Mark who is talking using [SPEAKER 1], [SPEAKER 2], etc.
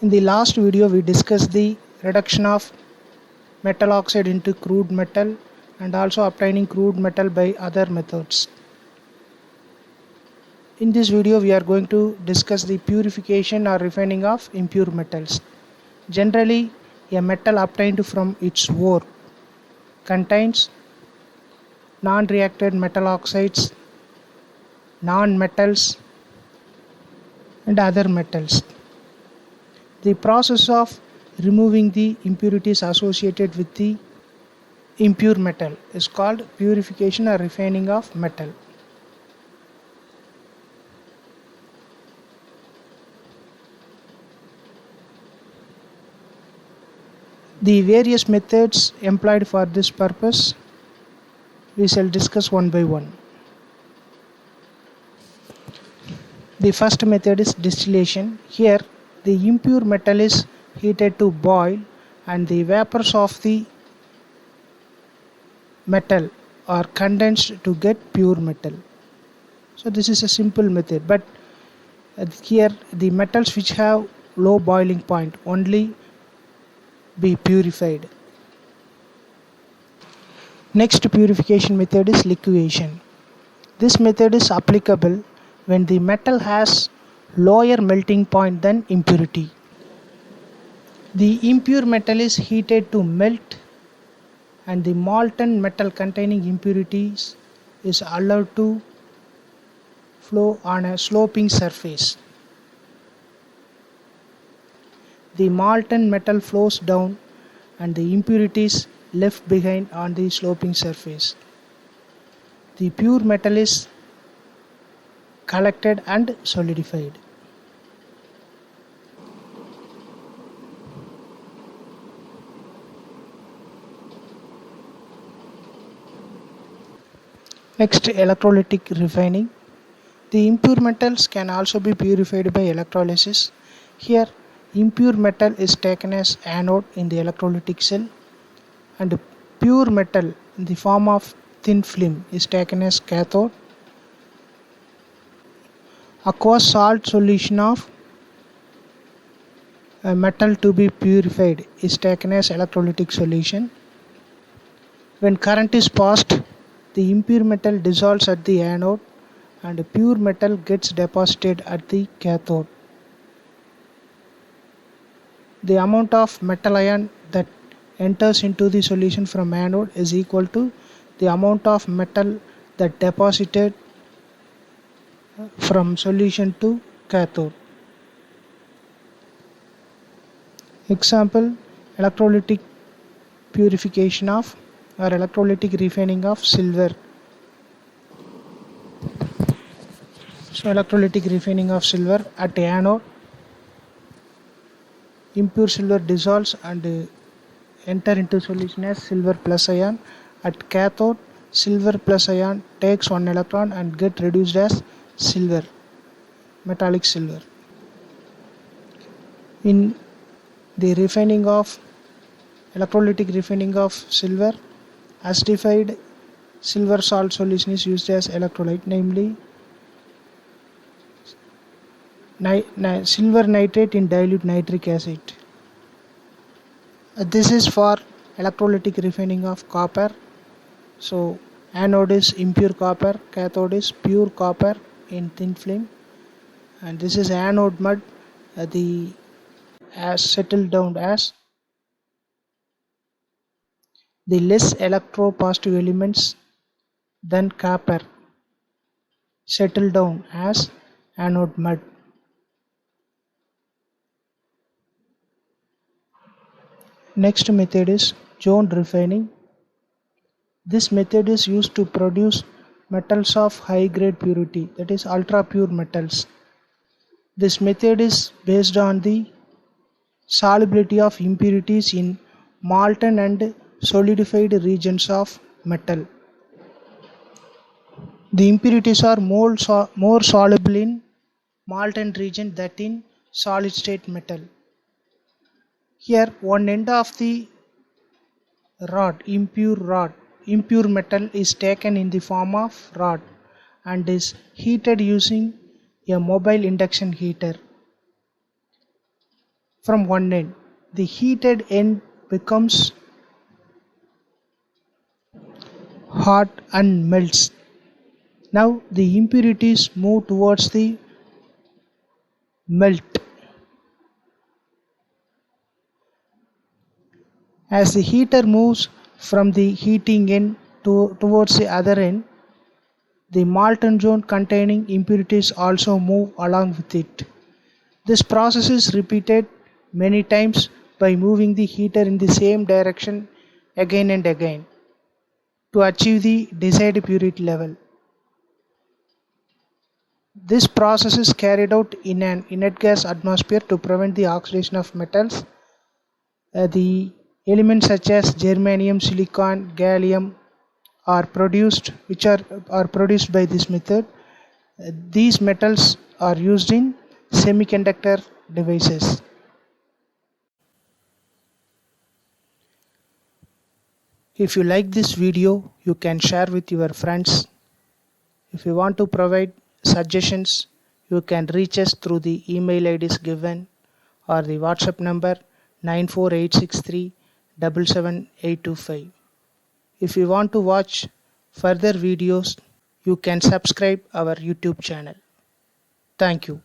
[SPEAKER 1] In the last video, we discussed the reduction of metal oxide into crude metal and also obtaining crude metal by other methods. In this video, we are going to discuss the purification or refining of impure metals. Generally, a metal obtained from its ore contains non-reacted metal oxides, non-metals, and other metals. The process of removing the impurities associated with the impure metal is called purification or refining of metal. The various methods employed for this purpose we shall discuss one by one. The first method is distillation. Here the impure metal is heated to boil and the vapors of the metal are condensed to get pure metal. So this is a simple method, but here the metals which have low boiling point only be purified. Next purification method is liquefaction. This method is applicable when the metal has lower melting point than impurity. The impure metal is heated to melt and the molten metal containing impurities is allowed to flow on a sloping surface. The molten metal flows down and the impurities left behind on the sloping surface. The pure metal is collected and solidified. Next, electrolytic refining. The impure metals can also be purified by electrolysis. Here, impure metal is taken as anode in the electrolytic cell and pure metal in the form of thin film is taken as cathode. Aqueous salt solution of a metal to be purified is taken as electrolytic solution. When current is passed, the impure metal dissolves at the anode and pure metal gets deposited at the cathode. The amount of metal ion that enters into the solution from anode is equal to the amount of metal that deposited from solution to cathode. Example, electrolytic purification of or electrolytic refining of silver. So electrolytic refining of silver at anode, impure silver dissolves and enter into solution as silver plus ion. At cathode, silver plus ion takes one electron and get reduced as silver, metallic silver. In the refining of electrolytic refining of silver, acidified silver salt solution is used as electrolyte, namely silver nitrate in dilute nitric acid. This is for electrolytic refining of copper. So anode is impure copper, cathode is pure copper in thin film, and this is anode mud. As settled down as the less electropositive elements than copper settle down as anode mud. Next method is zone refining. This method is used to produce metals of high grade purity, that is ultra pure metals. This method is based on the solubility of impurities in molten and solidified regions of metal. The impurities are more soluble in molten region than in solid state metal. Here one end of the impure metal is taken in the form of rod and is heated using a mobile induction heater. from one end. The heated end becomes hot and melts. Now the impurities move towards the melt. As the heater moves from the heating end towards the other end, the molten zone containing impurities also move along with it. This process is repeated many times by moving the heater in the same direction again and again to achieve the desired purity level. This process is carried out in an inert gas atmosphere to prevent the oxidation of metals. The elements such as germanium, silicon, gallium are produced by this method. These metals are used in semiconductor devices. If you like this video, you can share with your friends. If you want to provide suggestions, you can reach us through the email IDs given or the WhatsApp number 94863 77825. If you want to watch further videos, you can subscribe our YouTube channel. Thank you.